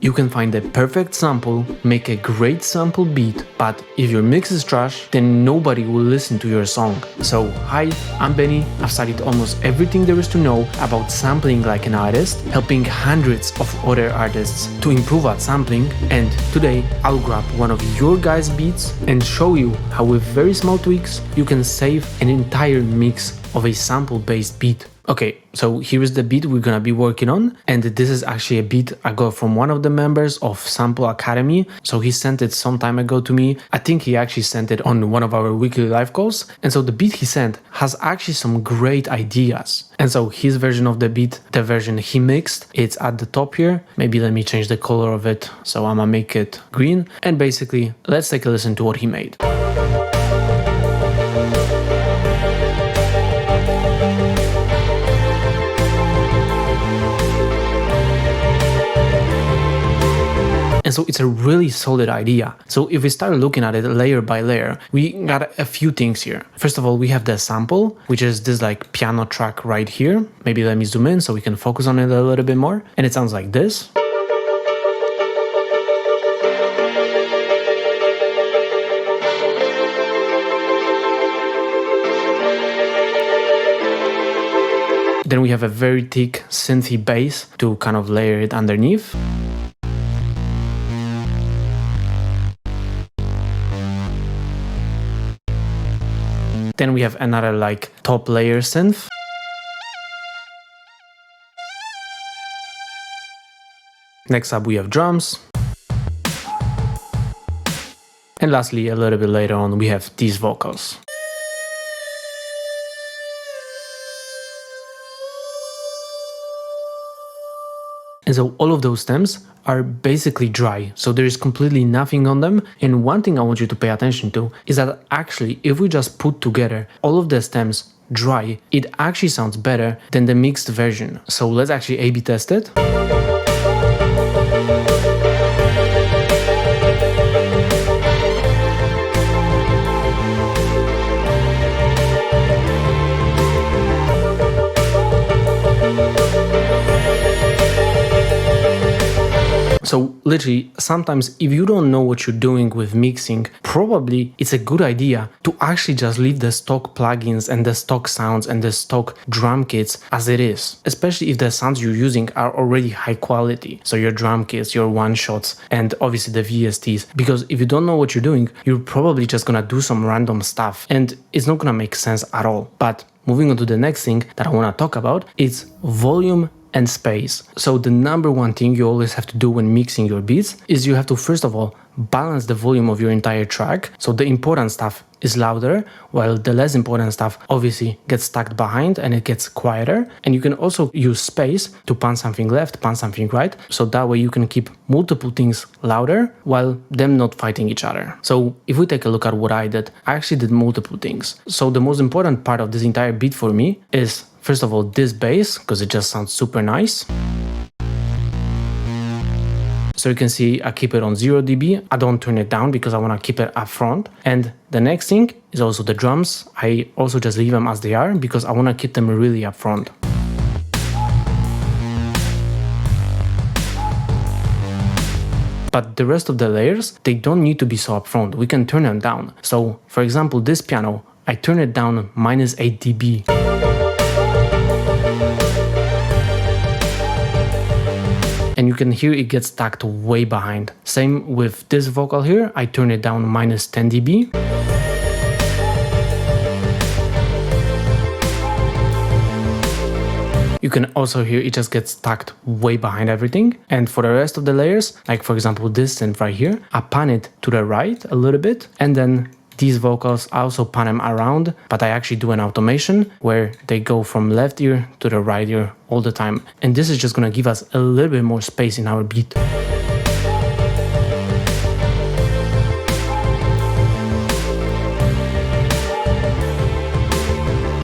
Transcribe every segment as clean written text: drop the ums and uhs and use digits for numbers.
You can find the perfect sample, make a great sample beat, but if your mix is trash, then nobody will listen to your song. So hi, I'm Benny. I've studied almost everything there is to know about sampling like an artist, helping hundreds of other artists to improve at sampling, and today I'll grab one of your guys' beats and show you how with very small tweaks you can save an entire mix of a sample-based beat. Okay, so here is the beat we're gonna be working on, and this is actually a beat I got from one of the members of Sample Academy. So he sent it some time ago to me. I think he actually sent it on one of our weekly live calls, and so the beat he sent has actually some great ideas. And so his version of the beat, the version he mixed, it's at the top here. Maybe let me change the color of it, so I'm gonna make it green, and basically let's take a listen to what he made. And so it's a really solid idea. So if we start looking at it layer by layer, we got a few things here. First of all, we have the sample, which is this like piano track right here. Maybe let me zoom in so we can focus on it a little bit more. And it sounds like this. Then we have a very thick synthy bass to kind of layer it underneath. Then we have another like top layer synth. Next up we have drums. And lastly, a little bit later on, we have these vocals. And so all of those stems are basically dry, so there is completely nothing on them. And one thing I want you to pay attention to is that actually if we just put together all of the stems dry, it actually sounds better than the mixed version. So let's actually A/B test it. So literally, sometimes if you don't know what you're doing with mixing, probably it's a good idea to actually just leave the stock plugins and the stock sounds and the stock drum kits as it is, especially if the sounds you're using are already high quality. So your drum kits, your one shots, and obviously the VSTs, because if you don't know what you're doing, you're probably just gonna do some random stuff and it's not gonna make sense at all. But moving on to the next thing that I wanna talk about is volume and space. So the number one thing you always have to do when mixing your beats is you have to first of all balance the volume of your entire track. So the important stuff is louder, while the less important stuff obviously gets stacked behind and it gets quieter. And you can also use space to pan something left, pan something right, so that way you can keep multiple things louder while them not fighting each other. So if we take a look at what I did, I actually did multiple things. So the most important part of this entire beat for me is first of all this bass, because it just sounds super nice. So you can see I keep it on 0 dB. I don't turn it down because I want to keep it up front. And the next thing is also the drums. I also just leave them as they are because I want to keep them really up front. But the rest of the layers, they don't need to be so up front. We can turn them down. So for example, this piano, I turn it down -8 dB. And you can hear it gets stacked way behind. Same with this vocal here, I turn it down -10 dB. You can also hear it just gets stacked way behind everything. And for the rest of the layers, like for example this synth right here, I pan it to the right a little bit, and then these vocals, I also pan them around, but I actually do an automation where they go from left ear to the right ear all the time. And this is just gonna give us a little bit more space in our beat.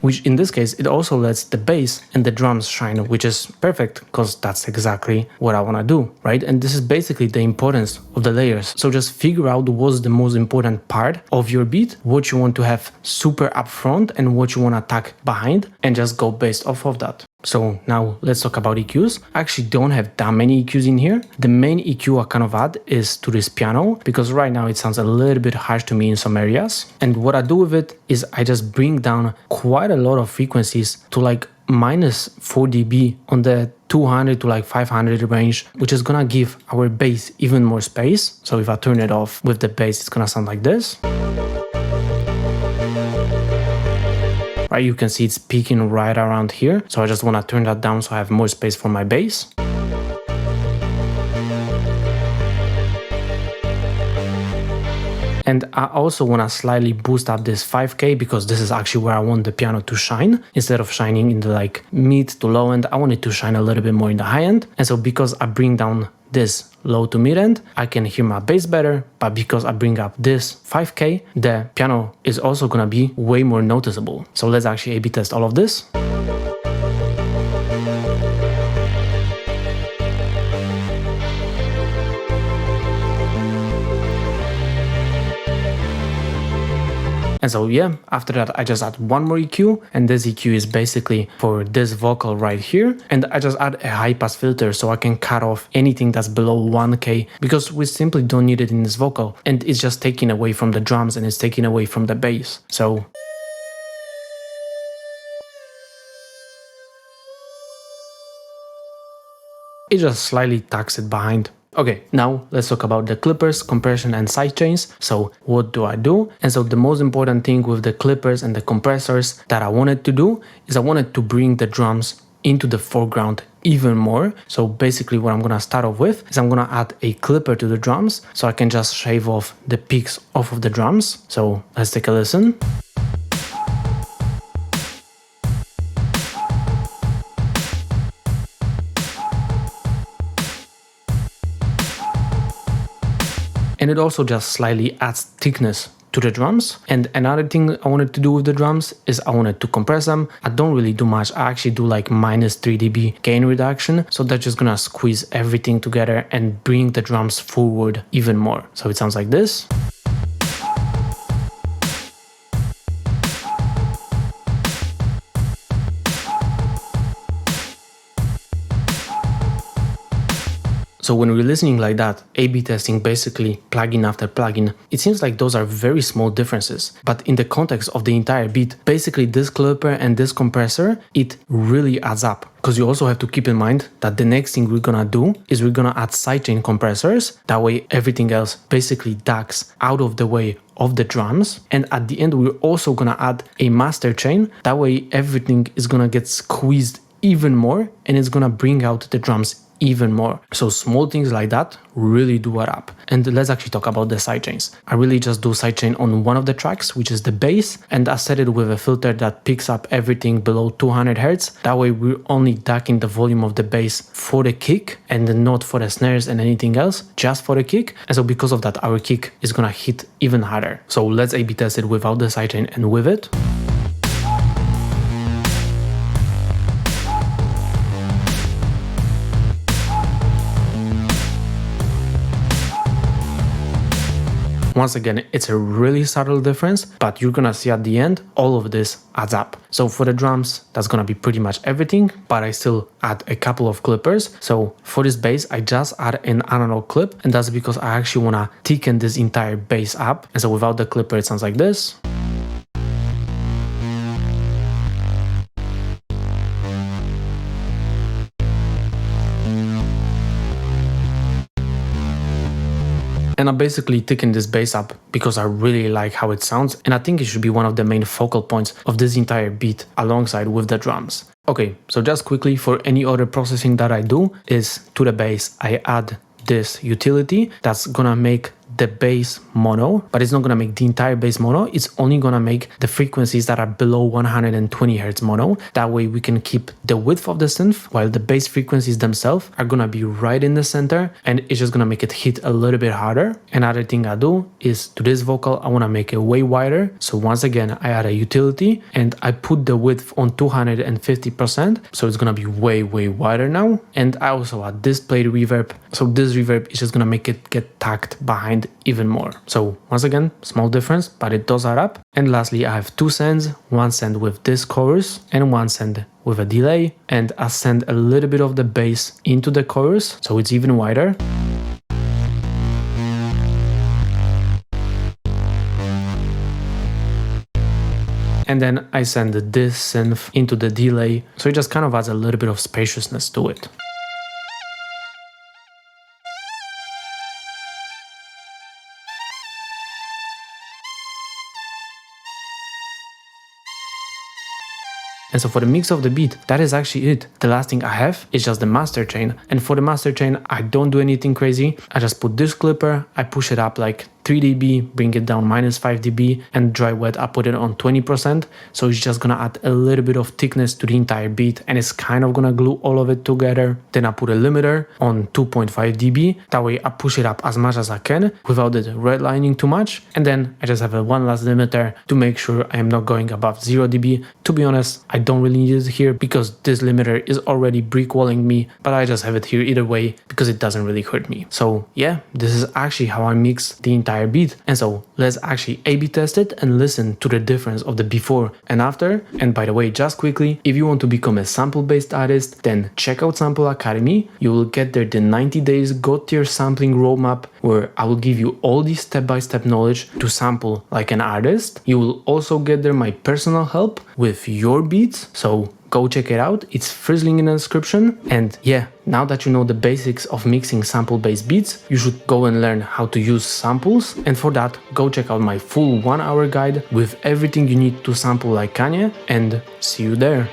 Which in this case, it also lets the bass and the drums shine, which is perfect because that's exactly what I want to do, right? And this is basically the importance of the layers. So just figure out what's the most important part of your beat, what you want to have super upfront and what you want to tuck behind, and just go based off of that. So now let's talk about EQs. I actually don't have that many EQs in here. The main EQ I kind of add is to this piano because right now it sounds a little bit harsh to me in some areas. And what I do with it is I just bring down quite a lot of frequencies to like minus 4 dB on the 200 to like 500 range, which is gonna give our bass even more space. So if I turn it off with the bass, it's gonna sound like this. Right, you can see it's peaking right around here. So I just want to turn that down so I have more space for my bass. And I also want to slightly boost up this 5K because this is actually where I want the piano to shine. Instead of shining in the like mid to low end, I want it to shine a little bit more in the high end. And so because I bring down this low to mid end, I can hear my bass better, but because I bring up this 5K, the piano is also gonna be way more noticeable. So let's actually A/B test all of this. And so yeah, after that I just add one more EQ, and this EQ is basically for this vocal right here, and I just add a high pass filter so I can cut off anything that's below 1K because we simply don't need it in this vocal, and it's just taking away from the drums and it's taking away from the bass. So it just slightly tucks it behind. Okay, now let's talk about the clippers, compression and sidechains. So what do I do? And so the most important thing with the clippers and the compressors that I wanted to do is I wanted to bring the drums into the foreground even more. So basically what I'm gonna start off with is I'm gonna add a clipper to the drums so I can just shave off the peaks off of the drums. So let's take a listen. And it also just slightly adds thickness to the drums. And another thing I wanted to do with the drums is I wanted to compress them. I don't really do much. I actually do like minus 3 dB gain reduction. So that's just gonna squeeze everything together and bring the drums forward even more. So it sounds like this. So when we're listening like that, A/B testing basically plugin after plugin, it seems like those are very small differences. But in the context of the entire beat, basically this clipper and this compressor, it really adds up. Because you also have to keep in mind that the next thing we're gonna do is we're gonna add sidechain compressors. That way everything else basically ducks out of the way of the drums. And at the end, we're also gonna add a master chain. That way everything is gonna get squeezed even more and it's gonna bring out the drums even more. So small things like that really do add up. And let's actually talk about the sidechains. I really just do sidechain on one of the tracks, which is the bass, and I set it with a filter that picks up everything below 200 Hz. That way we're only ducking the volume of the bass for the kick and not for the snares and anything else, just for the kick. And so because of that, our kick is gonna hit even harder. So let's A/B test it without the sidechain and with it. Once again, it's a really subtle difference, but you're gonna see at the end, all of this adds up. So for the drums, that's gonna be pretty much everything, but I still add a couple of clippers. So for this bass, I just add an analog clip, and that's because I actually wanna thicken this entire bass up. And so without the clipper, it sounds like this. And I basically thicken this bass up because I really like how it sounds, and I think it should be one of the main focal points of this entire beat alongside with the drums. Okay, so just quickly, for any other processing that I do is to the bass, I add this utility that's gonna make the bass mono, but it's not gonna make the entire bass mono. It's only gonna make the frequencies that are below 120 Hz mono. That way we can keep the width of the synth while the bass frequencies themselves are gonna be right in the center, and it's just gonna make it hit a little bit harder. Another thing I do is to this vocal, I wanna make it way wider. So once again, I add a utility and I put the width on 250%. So it's gonna be way wider now. And I also add this plate reverb. So this reverb is just gonna make it get tucked behind mind even more. So once again, small difference, but it does add up. And lastly, I have two sends, one send with this chorus and one send with a delay, and I send a little bit of the bass into the chorus so it's even wider. And then I send this synth into the delay, so it just kind of adds a little bit of spaciousness to it. And so for the mix of the beat, that is actually it. The last thing I have is just the master chain. And for the master chain, I don't do anything crazy. I just put this clipper, I push it up like 3 dB, bring it down -5 dB, and dry wet, I put it on 20%. So it's just gonna add a little bit of thickness to the entire beat, and it's kind of gonna glue all of it together. Then I put a limiter on 2.5 dB. That way I push it up as much as I can without it redlining too much. And then I just have a one last limiter to make sure I am not going above 0 dB. To be honest, I don't really need it here because this limiter is already brick walling me, but I just have it here either way because it doesn't really hurt me. So yeah, this is actually how I mix the entire beat. And so let's actually A/B test it and listen to the difference of the before and after. And by the way, just quickly, if you want to become a sample-based artist, then check out Sample Academy. You will get there the 90 days God-tier sampling roadmap, where I will give you all the step-by-step knowledge to sample like an artist. You will also get there my personal help with your beats, so go check it out. It's first link in the description. And yeah, now that you know the basics of mixing sample-based beats, you should go and learn how to use samples. And for that, go check out my full 1-hour guide with everything you need to sample like Kanye, and see you there.